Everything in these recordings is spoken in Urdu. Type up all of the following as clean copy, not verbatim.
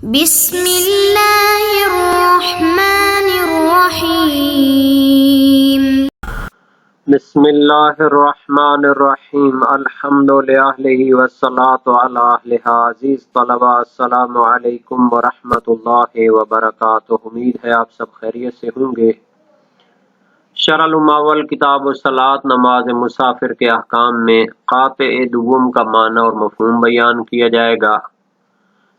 بسم اللہ الرحمن الرحیم بسم اللہ الرحمن الرحیم الحمد للہ والصلاة علی اہلہ۔ عزیز طلباء السلام علیکم ورحمۃ اللہ وبرکاتہ۔ امید ہے آپ سب خیریت سے ہوں گے۔ شرح المعول کتاب الصلاۃ نماز مسافر کے احکام میں قاطع دوم کا معنی اور مفہوم بیان کیا جائے گا۔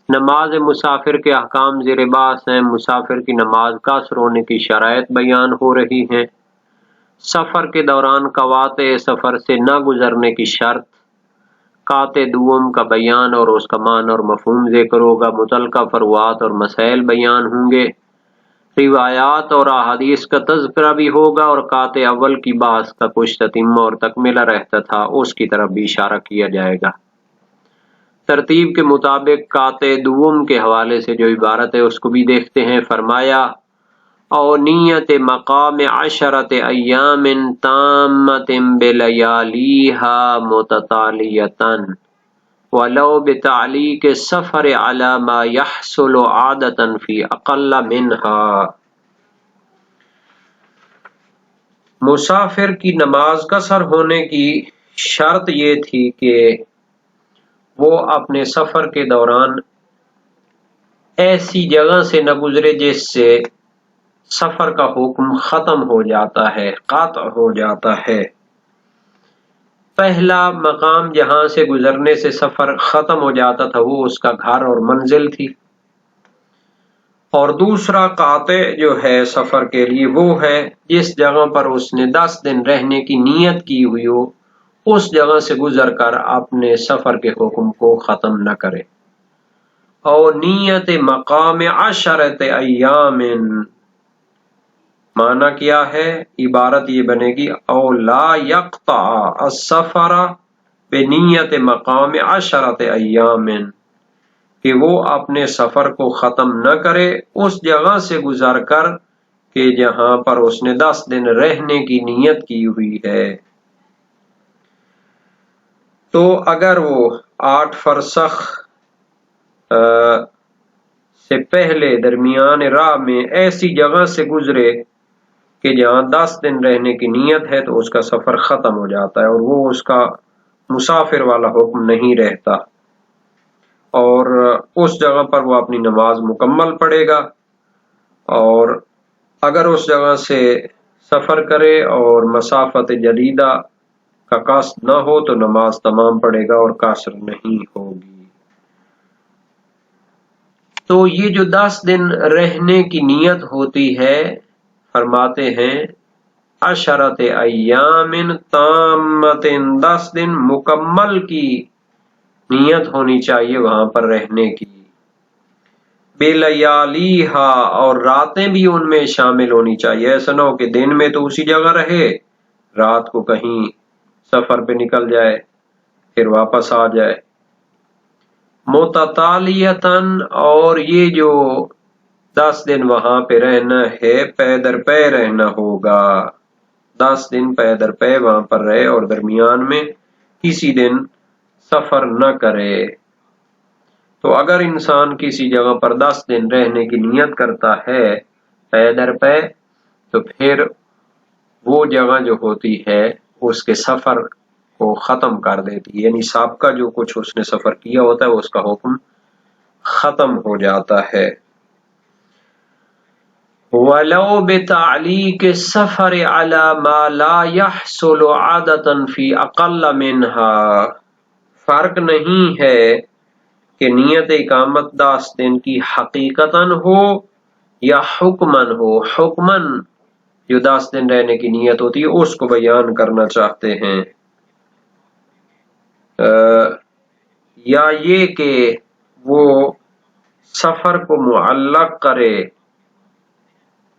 نماز مسافر کے احکام زیر بحث ہیں۔ مسافر کی نماز قصر ہونے کی شرائط بیان ہو رہی ہیں۔ سفر کے دوران قواطع سفر سے نہ گزرنے کی شرط، قاطع دوم کا بیان اور اس کا معنی اور مفہوم ذکر ہوگا۔ متعلقہ فروعات اور مسائل بیان ہوں گے۔ روایات اور احادیث کا تذکرہ بھی ہوگا اور قاطع اول کی بحث کا کچھ تتمہ اور تکملہ رہتا تھا، اس کی طرف بھی اشارہ کیا جائے گا۔ ترتیب کے مطابق قاطع دوم کے حوالے سے جو عبارت ہے اس کو بھی دیکھتے ہیں۔ فرمایا او نیت مقام 10 ایام تامۃ بلیالیھا متتالیۃ ولو بتعلیق السفر علی ما یحصل عادۃ فی اقل منھا۔ مسافر کی نماز قصر ہونے کی شرط یہ تھی کہ وہ اپنے سفر کے دوران ایسی جگہ سے نہ گزرے جس سے سفر کا حکم ختم ہو جاتا ہے، قطع ہو جاتا ہے۔ پہلا مقام جہاں سے گزرنے سے سفر ختم ہو جاتا تھا وہ اس کا گھر اور منزل تھی، اور دوسرا قاطع جو ہے سفر کے لیے وہ ہے جس جگہ پر اس نے 10 دن رہنے کی نیت کی ہوئی ہو، اس جگہ سے گزر کر اپنے سفر کے حکم کو ختم نہ کرے۔ او نیت مقام 10 ایام، معنی کیا ہے؟ عبارت یہ بنے گی او لا یقطع السفر بنیت مقام 10 ایام، کہ وہ اپنے سفر کو ختم نہ کرے اس جگہ سے گزر کر کہ جہاں پر اس نے 10 دن رہنے کی نیت کی ہوئی ہے۔ تو اگر وہ 8 فرسخ سے پہلے درمیان راہ میں ایسی جگہ سے گزرے کہ جہاں 10 دن رہنے کی نیت ہے تو اس کا سفر ختم ہو جاتا ہے اور وہ اس کا مسافر والا حکم نہیں رہتا، اور اس جگہ پر وہ اپنی نماز مکمل پڑھے گا۔ اور اگر اس جگہ سے سفر کرے اور مسافت جدیدہ کا قصد نہ ہو تو نماز تمام پڑھے گا اور قصر نہیں ہوگی۔ تو یہ جو 10 دن رہنے کی نیت ہوتی ہے، فرماتے ہیں 10 ایام تامۃ، 10 دن مکمل کی نیت ہونی چاہیے وہاں پر رہنے کی۔ بلیالیھا، اور راتیں بھی ان میں شامل ہونی چاہیے، ایسا نہ ہو کہ دن میں تو اسی جگہ رہے، رات کو کہیں سفر پہ نکل جائے پھر واپس آ جائے۔ متتالیۃً، اور یہ جو 10 دن وہاں پہ رہنا ہے پے در پے رہنا ہوگا، 10 دن پے در پے وہاں پر رہے اور درمیان میں کسی دن سفر نہ کرے۔ تو اگر انسان کسی جگہ پر 10 دن رہنے کی نیت کرتا ہے پے در پے، تو پھر وہ جگہ جو ہوتی ہے اس کے سفر کو ختم کر دیتی ہے، یعنی سابقہ جو کچھ اس نے سفر کیا ہوتا ہے اس کا حکم ختم ہو جاتا ہے۔ وَلَوْ بِتَعْلِيقِ السَّفَرِ عَلَى مَا لَا يَحْصُلُ عَادَةً فِي أَقَلَّ مِنْهَا، فرق نہیں ہے کہ نیت اقامت 10 دن کی حقیقتاً ہو یا حکماً ہو۔ حکماً جو 10 دن رہنے کی نیت ہوتی ہے اس کو بیان کرنا چاہتے ہیں، یا یہ کہ وہ سفر کو معلق کرے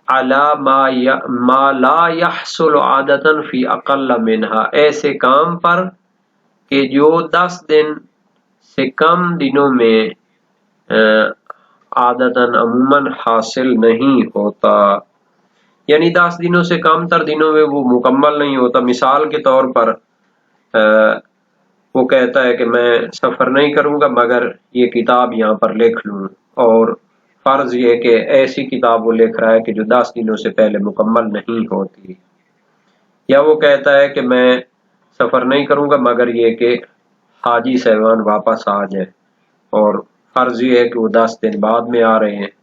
علی ما لا یحصل عادۃ فی اقل منہا، ایسے کام پر کہ جو 10 دن سے کم دنوں میں عادتاً عموماً حاصل نہیں ہوتا، یعنی 10 دنوں سے کم تر دنوں میں وہ مکمل نہیں ہوتا۔ مثال کے طور پر وہ کہتا ہے کہ میں سفر نہیں کروں گا مگر یہ کتاب یہاں پر لکھ لوں، اور فرض یہ کہ ایسی کتاب وہ لکھ رہا ہے کہ جو 10 دنوں سے پہلے مکمل نہیں ہوتی، یا وہ کہتا ہے کہ میں سفر نہیں کروں گا مگر یہ کہ حاجی صاحبان واپس آ جائیں، اور فرض یہ ہے کہ وہ 10 دن بعد میں آ رہے ہیں۔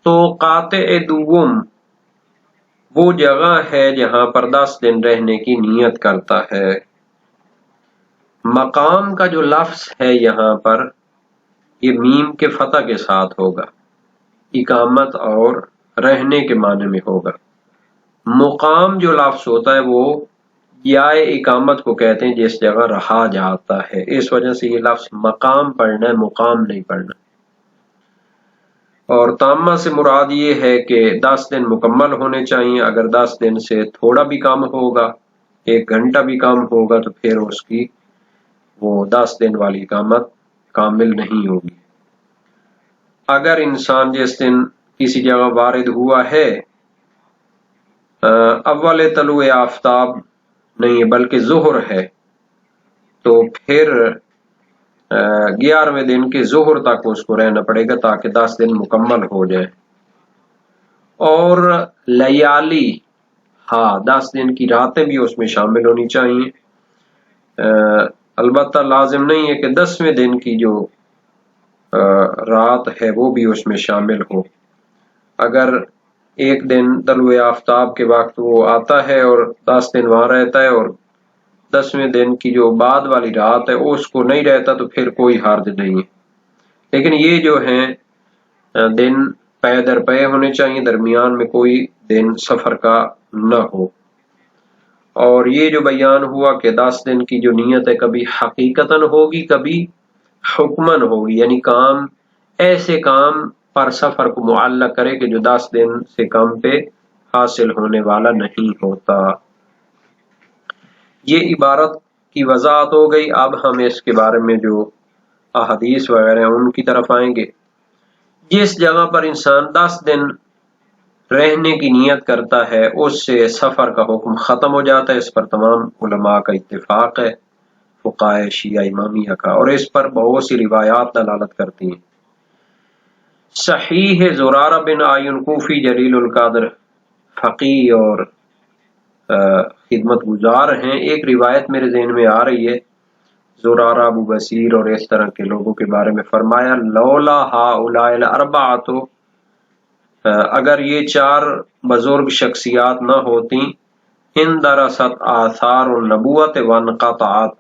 تو قاطع دوم وہ جگہ ہے جہاں پر 10 دن رہنے کی نیت کرتا ہے۔ مقام کا جو لفظ ہے یہاں پر یہ میم کے فتح کے ساتھ ہوگا، اقامت اور رہنے کے معنی میں ہوگا۔ مقام جو لفظ ہوتا ہے وہ یا اقامت کو کہتے ہیں جس جگہ رہا جاتا ہے، اس وجہ سے یہ لفظ مقام پڑھنا ہے، مقام نہیں پڑھنا۔ اور تامہ سے مراد یہ ہے کہ 10 دن مکمل ہونے چاہیے، اگر 10 دن سے تھوڑا بھی کم ہوگا، 1 گھنٹہ بھی کم ہوگا تو پھر اس کی وہ 10 دن والی اقامت کامل نہیں ہوگی۔ اگر انسان جس دن کسی جگہ وارد ہوا ہے اول طلوع آفتاب نہیں ہے بلکہ ظہر ہے، تو پھر 11ویں دن کے ظہر تک اس کو رہنا پڑے گا تاکہ 10 دن مکمل ہو جائے۔ اور لیالی، 10 دن کی راتیں بھی اس میں شامل ہونی چاہیے، البتہ لازم نہیں ہے کہ 10ویں دن کی جو رات ہے وہ بھی اس میں شامل ہو۔ اگر ایک دن طلوع آفتاب کے وقت وہ آتا ہے اور 10 دن وہاں رہتا ہے اور 10ویں دن کی جو بعد والی رات ہے اس کو نہیں رہتا تو پھر کوئی حرج نہیں ہے، لیکن یہ جو ہیں دن پے در پے ہونے چاہیے، درمیان میں کوئی دن سفر کا نہ ہو۔ اور یہ جو بیان ہوا کہ 10 دن کی جو نیت ہے کبھی حقیقتاً ہوگی کبھی حکمن ہوگی، یعنی کام ایسے کام پر سفر کو معلق کرے کہ جو 10 دن سے کم پہ حاصل ہونے والا نہیں ہوتا۔ یہ عبارت کی وضاحت ہو گئی، اب ہم اس کے بارے میں جو احادیث وغیرہ ہیں ان کی طرف آئیں گے۔ جس جگہ پر انسان 10 دن رہنے کی نیت کرتا ہے اس سے سفر کا حکم ختم ہو جاتا ہے، اس پر تمام علماء کا اتفاق ہے، فقہائے شیعہ امامیہ کا، اور اس پر بہت سی روایات دلالت کرتی ہیں۔ صحیح زرارہ بن عین کوفی جلیل القدر فقیہ اور خدمت گزار ہیں، ایک روایت میرے ذہن میں آ رہی ہے، زرارہ، ابو بصیر اور اس طرح کے لوگوں کے بارے میں فرمایا لولا ہؤلاء الاربعۃ، اگر یہ 4 بزرگ شخصیات نہ ہوتی، اندرست آثار النبوت وانقطعت،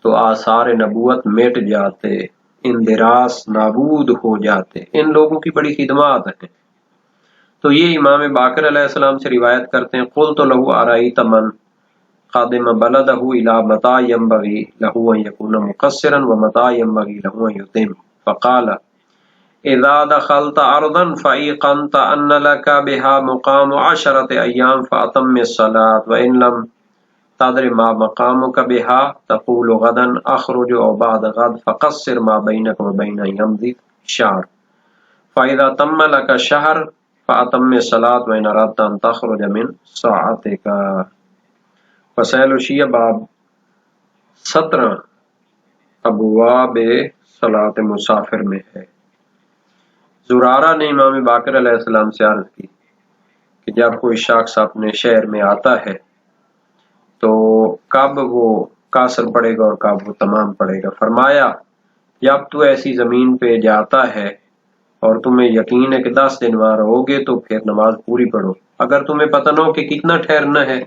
تو آثار نبوت مٹ جاتے، اندراس نابود ہو جاتے، ان لوگوں کی بڑی خدمات ہیں۔ تو یہ امام باقر علیہ السلام سے روایت کرتے ہیں، قلت له ارأیت من قدم بلدہ الی متی ینبغی له ان یکون مقصرا ومتی ینبغی له ان یتم، فقال اذا دخلت ارضا فایقنت ان لك بها مقام 10 ایام فاتم الصلاة وان لم تدر ما مقامك بها تقول غدا اخرج او بعد غد فقصر ما بينك وبين يمضي شهر فاذا تم لك شهر فاتم الصلاة وان اردت ان تخرج من ساعتك۔ فسائل الشیعہ باب 17 ابواب صلاۃ مسافر میں ہے۔ زرارہ نے امام باقر علیہ السلام سے عرض کی کہ جب کوئی شخص اپنے شہر میں آتا ہے تو کب وہ قاصر پڑے گا اور کب وہ تمام پڑے گا؟ فرمایا جب تو ایسی زمین پہ جاتا ہے اور تمہیں یقین ہے کہ 10 دن وہاں رہو گے تو پھر نماز پوری پڑھو، اگر تمہیں پتہ نہ ہو کہ کتنا ٹھہرنا ہے،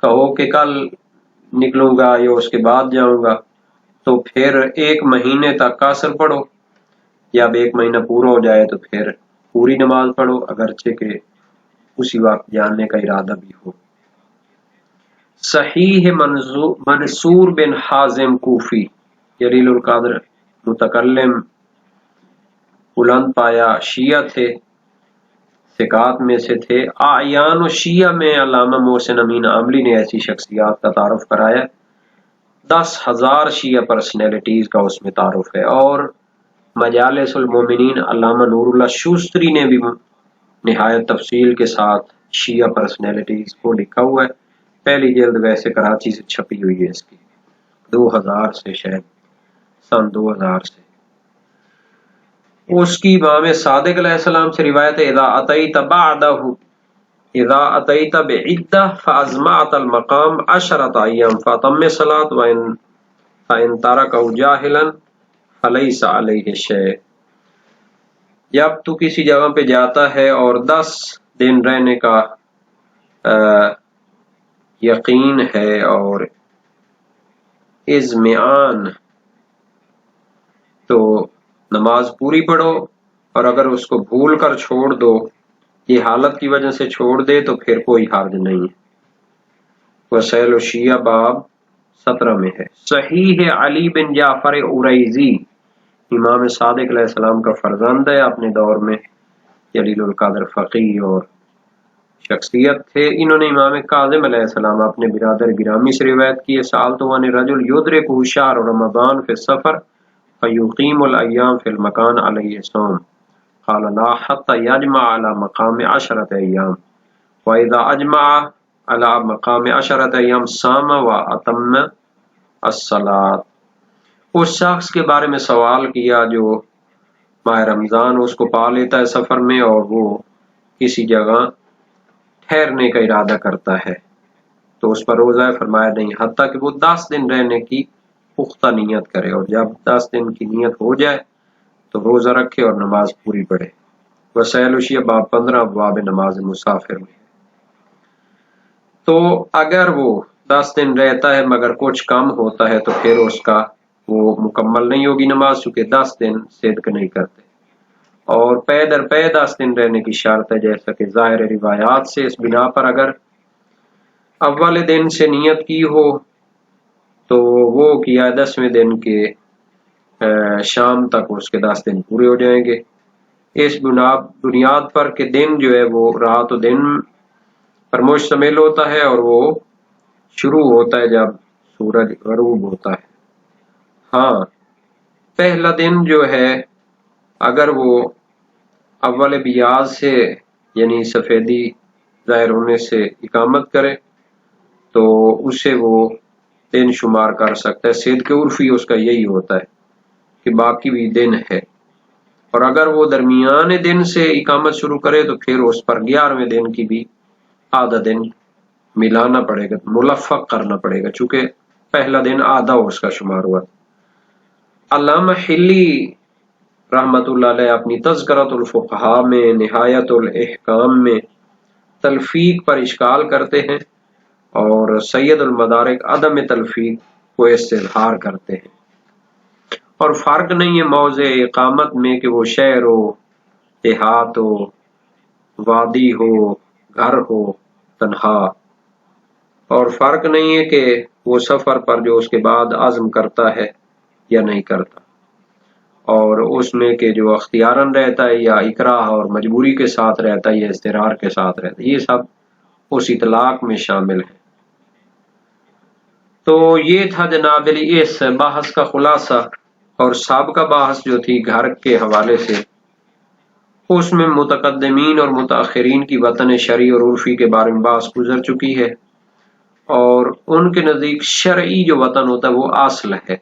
کہو کہ کل نکلوں گا یا اس کے بعد جاؤں گا، تو پھر 1 مہینے تک قاصر پڑھو، یا اب 1 مہینہ پورا ہو جائے تو پھر پوری نماز پڑھو اگرچہ کہ اسی وقت جاننے کا ارادہ بھی ہو۔ صحیح منصور بن حازم کوفی جلیل القدر متکلم بلند پایا شیعہ تھے، ثقات میں سے تھے۔ اعیان الشیعہ میں علامہ محسن امین عاملی نے ایسی شخصیات کا تعارف کرایا، 10,000 شیعہ پرسنالٹیز کا اس میں تعارف ہے، اور مجالس المومنین علامہ نور اللہ شوستری نے بھی نہایت تفصیل کے ساتھ شیعہ پرسنالٹیز کو لکھا ہوا ہے، پہلی جلد ویسے کراچی سے چھپی ہوئی ہے اس کی، 2000 سے، شاید سن 2000 سے۔ اس کی امام صادق علیہ السلام سے روایت ہے اذا اتیت بعدہ اذا اتیت بعدہ فازمعت المقام 10 ایام فاتم الصلاۃ فان ترکہ جاہلا فلیس علیہ شیء. جب تو کسی جگہ پہ جاتا ہے اور 10 دن رہنے کا یقین ہے اور اذمعان، تو نماز پوری پڑھو، اور اگر اس کو بھول کر چھوڑ دو، یہ حالت کی وجہ سے چھوڑ دے تو پھر کوئی حرج نہیں. وسائل الشیعہ باب 17 میں ہے. صحیح علی بن جعفر اوریزی امام صادق علیہ السلام کا فرزند ہے، اپنے دور میں جلیل القدر فقیہ اور شخصیت تھے. انہوں نے امام کاظم علیہ السلام اپنے برادر گرامی سے روایت کی ہے سألت عن الرجل یدرکہ شہر رمضان فی السفر فیقیم الایام فی المکان علیہ صوم قال لا حتی یجمع علی مقام 10 ایام واذا اجمع علی مقام 10 ایام صام واتم الصلاۃ. اس شخص کے بارے میں سوال کیا جو ماہ رمضان اس کو پا لیتا ہے سفر میں اور وہ کسی جگہ ٹھہرنے کا ارادہ کرتا ہے تو اس پر روزہ ہے. فرمایا نہیں حتیٰ کہ وہ 10 دن رہنے کی پختہ نیت کرے، اور جب 10 دن کی نیت ہو جائے تو روزہ رکھے اور نماز پوری پڑھے. وسائل الشیعہ باب 15 ابواب نماز مسافر میں. تو اگر وہ 10 دن رہتا ہے مگر کچھ کم ہوتا ہے تو پھر اس کا وہ مکمل نہیں ہوگی نماز، چونکہ 10 دن صدق نہیں کرتے. اور پے در پے 10 دن رہنے کی شرط ہے، جیسا کہ ظاہر روایات سے. اس بنا پر اگر اول دن سے نیت کی ہو تو وہ کیا 10ویں دن کے شام تک اس کے 10 دن پورے ہو جائیں گے. اس بنیاد پر کہ دن جو ہے وہ رات و دن پر مشتمل ہوتا ہے اور وہ شروع ہوتا ہے جب سورج غروب ہوتا ہے. ہاں پہلا دن جو ہے اگر وہ اول بیاض سے یعنی سفیدی ظاہر ہونے سے اقامت کرے تو اسے وہ دن شمار کر سکتا ہے. صدق عرفی اس کا یہی ہوتا ہے کہ باقی بھی دن ہے. اور اگر وہ درمیان دن سے اقامت شروع کرے تو پھر اس پر 11ویں دن کی بھی آدھا دن ملانا پڑے گا، ملفق کرنا پڑے گا، چونکہ پہلا دن آدھا اس کا شمار ہوا. علامہ حلی رحمت اللہ علیہ اپنی تذکرۃ الفقہاء میں نہایت الاحکام میں تلفیق پر اشکال کرتے ہیں اور سید المدارک عدم تلفیق کو استظہار کرتے ہیں. اور فرق نہیں ہے موضع اقامت میں کہ وہ شہر ہو، دیہات ہو، وادی ہو، گھر ہو، تنہا. اور فرق نہیں ہے کہ وہ سفر پر جو اس کے بعد عزم کرتا ہے یا نہیں کرتا، اور اس میں کہ جو اختیاراً رہتا ہے یا اکراہ اور مجبوری کے ساتھ رہتا ہے یا اضطرار کے ساتھ رہتا ہے، یہ سب اس اطلاق میں شامل ہے. تو یہ تھا جناب علی اس بحث کا خلاصہ. اور سابقہ بحث جو تھی گھر کے حوالے سے، اس میں متقدمین اور متاخرین کی وطن شرعی اور عرفی کے بارے میں بحث گزر چکی ہے، اور ان کے نزدیک شرعی جو وطن ہوتا ہے وہ اصل ہے،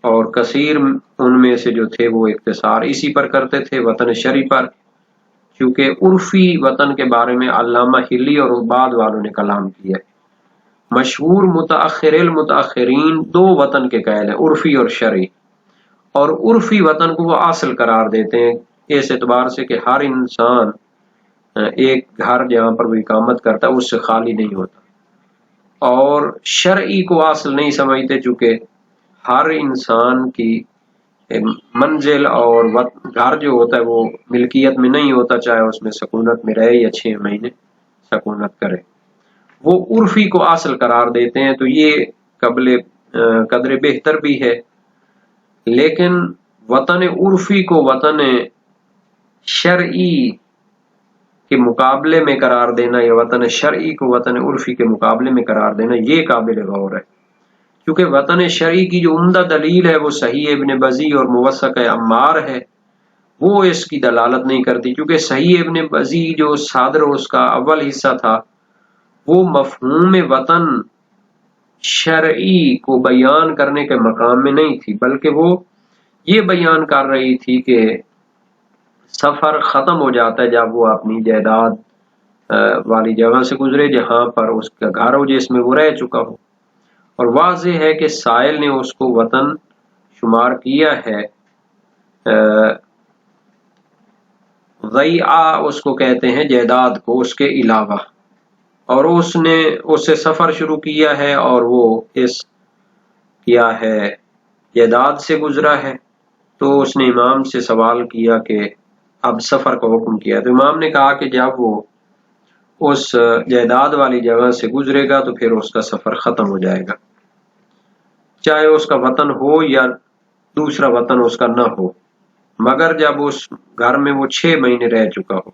اور کثیر ان میں سے جو تھے وہ اختصار اسی پر کرتے تھے وطن شرعی پر، کیونکہ عرفی وطن کے بارے میں علامہ حلی اور بعد والوں نے کلام کیا ہے. مشہور متاخر المتاخرین 2 وطن کے قائل ہیں، عرفی اور شرعی. اور عرفی وطن کو وہ اصل قرار دیتے ہیں اس اعتبار سے کہ ہر انسان ایک گھر جہاں پر وہ اقامت کرتا ہے اس سے خالی نہیں ہوتا. اور شرعی کو اصل نہیں سمجھتے، چونکہ ہر انسان کی منزل اور گھر جو ہوتا ہے وہ ملکیت میں نہیں ہوتا، چاہے اس میں سکونت میں رہے یا 6 مہینے سکونت کرے. وہ عرفی کو اصل قرار دیتے ہیں، تو یہ قدر بہتر بھی ہے. لیکن وطن عرفی کو وطن شرعی کے مقابلے میں قرار دینا یا وطن شرعی کو وطن عرفی کے مقابلے میں قرار دینا یہ قابل غور ہے، کیونکہ وطن شرعی کی جو عمدہ دلیل ہے وہ صحیح ابن بزی اور موثق عمار ہے، وہ اس کی دلالت نہیں کرتی. کیونکہ صحیح ابن بزی جو صادر اس کا اول حصہ تھا وہ مفہوم وطن شرعی کو بیان کرنے کے مقام میں نہیں تھی، بلکہ وہ یہ بیان کر رہی تھی کہ سفر ختم ہو جاتا ہے جب وہ اپنی جائیداد والی جگہ سے گزرے جہاں پر اس کا گھر ہو، جس میں وہ رہ چکا ہو، اور واضح ہے کہ سائل نے اس کو وطن شمار کیا ہے۔ ضیعہ اس کو کہتے ہیں جائیداد کو، اس کے علاوہ، اور اس نے اس سے سفر شروع کیا ہے اور وہ اس کیا ہے جائیداد سے گزرا ہے، تو اس نے امام سے سوال کیا کہ اب سفر کا حکم کیا، تو امام نے کہا کہ جب وہ اس جائیداد والی جگہ سے گزرے گا تو پھر اس کا سفر ختم ہو جائے گا، چاہے اس کا وطن ہو یا دوسرا وطن اس کا نہ ہو، مگر جب اس گھر میں وہ 6 مہینے رہ چکا ہو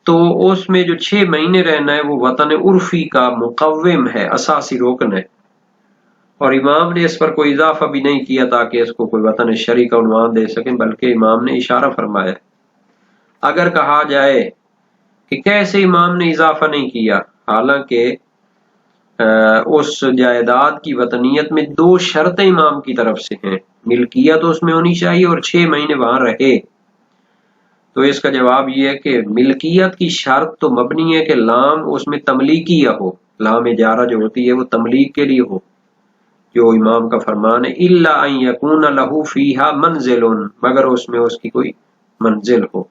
تو اس میں جو 6 مہینے رہنا ہے وہ وطن عرفی کا مقوم ہے، اساسی رکن ہے، اور امام نے اس پر کوئی اضافہ بھی نہیں کیا تاکہ اس کو کوئی وطن شرعی کا عنوان دے سکیں، بلکہ امام نے اشارہ فرمایا۔ اگر کہا جائے کہ کیسے امام نے اضافہ نہیں کیا، حالانکہ اس جائیداد کی وطنیت میں 2 شرطیں امام کی طرف سے ہیں، ملکیت اس میں ہونی چاہیے اور 6 مہینے وہاں رہے، تو اس کا جواب یہ ہے کہ ملکیت کی شرط تو مبنی ہے کہ لام اس میں تملیکیہ ہو، لام اجارہ جو ہوتی ہے وہ تملیک کے لیے ہو، جو امام کا فرمان ہے الا ان یکون لہ فیہا منزل، مگر اس میں اس کی کوئی منزل ہو،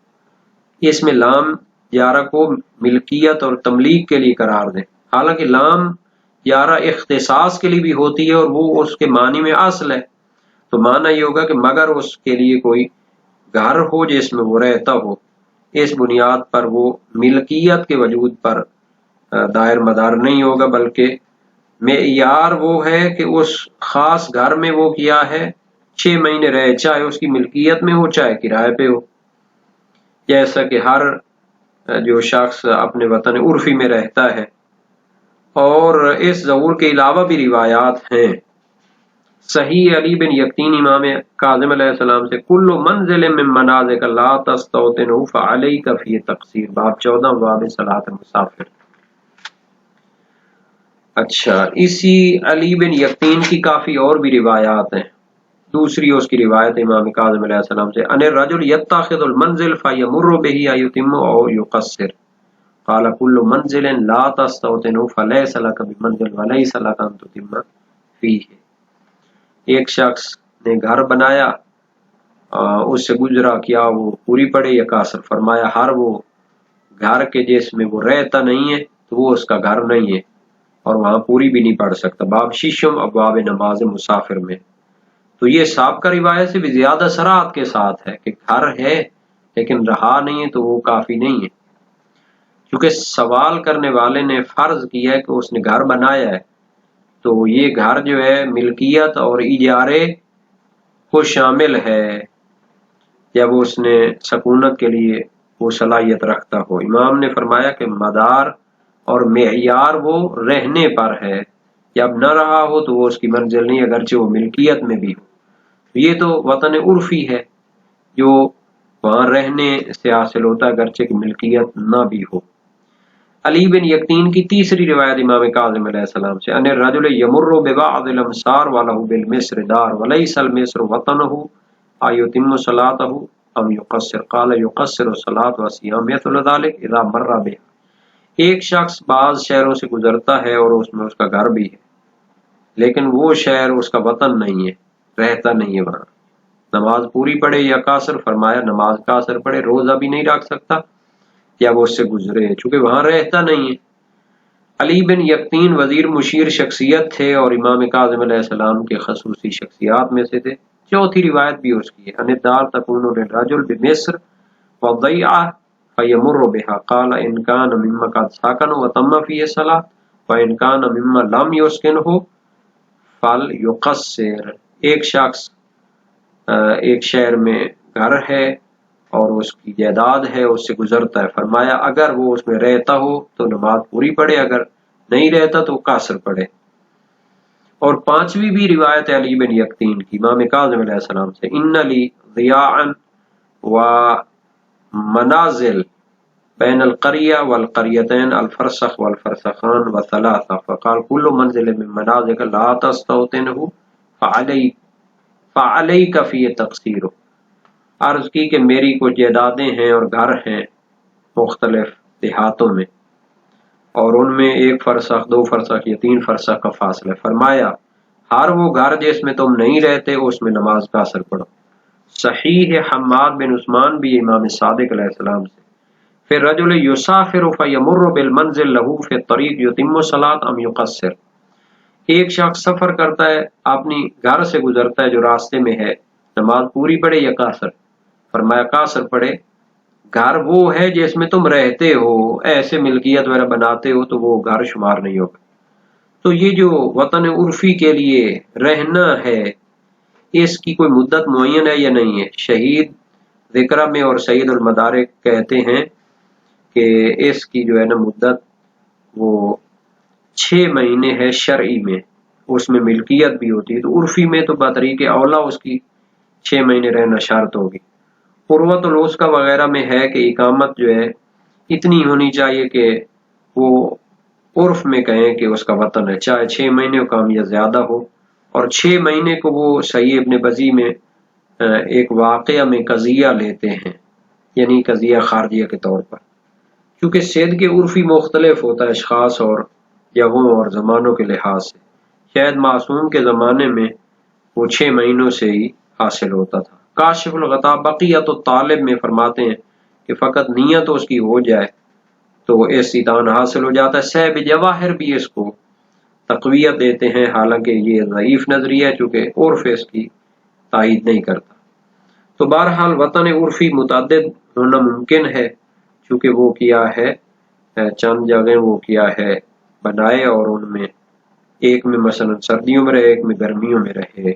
اس میں لام یارہ کو ملکیت اور تملیک کے لیے قرار دیں، حالانکہ لام یارہ اختصاص کے لیے بھی ہوتی ہے اور وہ اس کے معنی میں اصل ہے، تو معنی یہ ہوگا کہ مگر اس کے لیے کوئی گھر ہو جس میں وہ رہتا ہو، اس بنیاد پر وہ ملکیت کے وجود پر دائر مدار نہیں ہوگا، بلکہ معیار وہ ہے کہ اس خاص گھر میں وہ کیا ہے 6 مہینے رہے، چاہے اس کی ملکیت میں ہو چاہے کرائے پہ ہو، جیسا کہ ہر جو شخص اپنے وطن عرفی میں رہتا ہے۔ اور اس ظہور کے علاوہ بھی روایات ہیں۔ صحیح علی بن یقین امام کاظم علیہ السلام سے کل منزل من منازک لا تستوطنہ فعلیک فی تقصیر، باب 14 باب صلاۃ المسافر۔ اچھا، اسی علی بن یقین کی کافی اور بھی روایات ہیں۔ دوسری اس کی روایت امام کاظم علیہ السلام سے ان الرجل یتخذ المنزل فیمر به ایتم او یقصر، قال كل منزل لا تستوطنه فليس لك بمنزل وليس لك ان تتم فيه۔ ایک شخص نے گھر بنایا، اس سے گزرا، کیا وہ پوری پڑے یا قاصر؟ فرمایا ہر وہ گھر کے جس میں وہ رہتا نہیں ہے تو وہ اس کا گھر نہیں ہے اور وہاں پوری بھی نہیں پڑھ سکتا، باب ششم ابواب نماز مسافر میں۔ تو یہ سابقہ روایت سے بھی زیادہ صراحت کے ساتھ ہے کہ گھر ہے لیکن رہا نہیں ہے تو وہ کافی نہیں ہے، کیونکہ سوال کرنے والے نے فرض کیا ہے کہ اس نے گھر بنایا ہے، تو یہ گھر جو ہے ملکیت اور اجارے کو شامل ہے جب اس نے سکونت کے لیے وہ صلاحیت رکھتا ہو۔ امام نے فرمایا کہ مدار اور معیار وہ رہنے پر ہے، جب نہ رہا ہو تو وہ اس کی منزل نہیں، اگرچہ وہ ملکیت میں بھی ہو۔ یہ تو وطن عرفی ہے جو وہاں رہنے سے حاصل ہوتا ہے اگرچہ کہ ملکیت نہ بھی ہو۔ علی بن یقین کی تیسری روایت امام کاظم علیہ السلام سے ان الرجل یمر ببعض الامصار وله بالمصر دار وليس المصر وطنه ایتم صلاته ام یقصر، قال یقصر الصلاة والصيام مثل ذلك اذا مر بها۔ ایک شخص بعض شہروں سے گزرتا ہے اور اس میں اس کا گھر بھی ہے، لیکن وہ شہر اس کا وطن نہیں ہے، رہتا نہیں ہے وہاں، نماز پوری پڑھے یا قاصر؟ فرمایا نماز قاصر پڑھے، روزہ بھی نہیں رکھ سکتا یا وہ اس سے گزرے چونکہ وہاں رہتا نہیں ہے۔ علی بن یقین وزیر مشیر شخصیت تھے اور امام کاظم علیہ السلام کے خصوصی شخصیات میں سے تھے۔ چوتھی روایت بھی اس کی ہے ان الدار تکون للرجل بمصر وضیعہ فیمر بها، قال ان کان مما قد سکن وتم فیہ الصلاۃ وان کان مما لم یسکنہ فلیقصر۔ ایک شخص ایک شہر میں گھر ہے اور اس کی جائیداد ہے، اس سے گزرتا ہے، فرمایا اگر وہ اس میں رہتا ہو تو نماز پوری پڑھے، اگر نہیں رہتا تو قاصر پڑھے۔ اور پانچویں بھی روایت علی بن یقین کی امام کاظم علیہ السلام سے ان لی ضیاعا و منازل بین القریہ والقریتین الفرسخ والفرسخان وثلاثہ، فقال کل منزل من منازک لا تستوطنہ فعلیک فی تقصیر۔ عرض کی کہ میری کچھ جائیدادیں ہیں اور گھر ہیں مختلف دیہاتوں میں، اور ان میں 1 فرسخ 2 فرسخ یا 3 فرسخ کا فاصلہ۔ فرمایا ہر وہ گھر جس میں تم نہیں رہتے اس میں نماز کا اثر پڑھو۔ صحیح حماد بن عثمان بھی امام صادق علیہ السلام سے۔ پھر رجل یسافر فیمر بالمنزل له فی الطریق یتم الصلاۃ ام یقصر، ایک شخص سفر کرتا ہے، اپنی گھر سے گزرتا ہے جو راستے میں ہے، نماز پوری پڑھے یا قاصر؟ فرمایا قاصر پڑھے۔ گھر وہ ہے جس میں تم رہتے ہو، ایسے ملکیت وغیرہ بناتے ہو تو وہ گھر شمار نہیں ہوگا۔ تو یہ جو وطن عرفی کے لیے رہنا ہے، اس کی کوئی مدت معین ہے یا نہیں ہے؟ شہید ذکرہ میں اور سید المدارک کہتے ہیں کہ اس کی جو ہے نا مدت وہ 6 مہینے ہے شرعی میں، اس میں ملکیت بھی ہوتی ہے، تو عرفی میں تو بطریق اولا اس کی 6 مہینے رہنا شرط ہوگی۔ قروۃ الوثقی وغیرہ میں ہے کہ اقامت جو ہے اتنی ہونی چاہیے کہ وہ عرف میں کہیں کہ اس کا وطن ہے، چاہے 6 مہینے ہو کام یا زیادہ ہو۔ اور 6 مہینے کو وہ صحیح ابن بزی میں ایک واقعہ میں قضیہ لیتے ہیں، یعنی قضیہ خارجیہ کے طور پر، کیونکہ صید کے عرفی مختلف ہوتا ہے اشخاص اور جگہوں اور زمانوں کے لحاظ سے۔ شاید معصوم کے زمانے میں وہ 6 مہینوں سے ہی حاصل ہوتا تھا۔ کاشف الغطا بقیت الطالب میں فرماتے ہیں کہ فقط نیت اس کی ہو جائے تو اس ایتان حاصل ہو جاتا ہے۔ صاحب جواہر بھی اس کو تقویت دیتے ہیں، حالانکہ یہ ضعیف نظریہ ہے چونکہ عرف اس کی تائید نہیں کرتا۔ تو بہرحال وطن عرفی متعدد ہونا ممکن ہے، چونکہ وہ کیا ہے چند جگہیں وہ کیا ہے بنائے، اور ان میں ایک میں مثلا سردیوں میں رہے، ایک میں گرمیوں میں رہے۔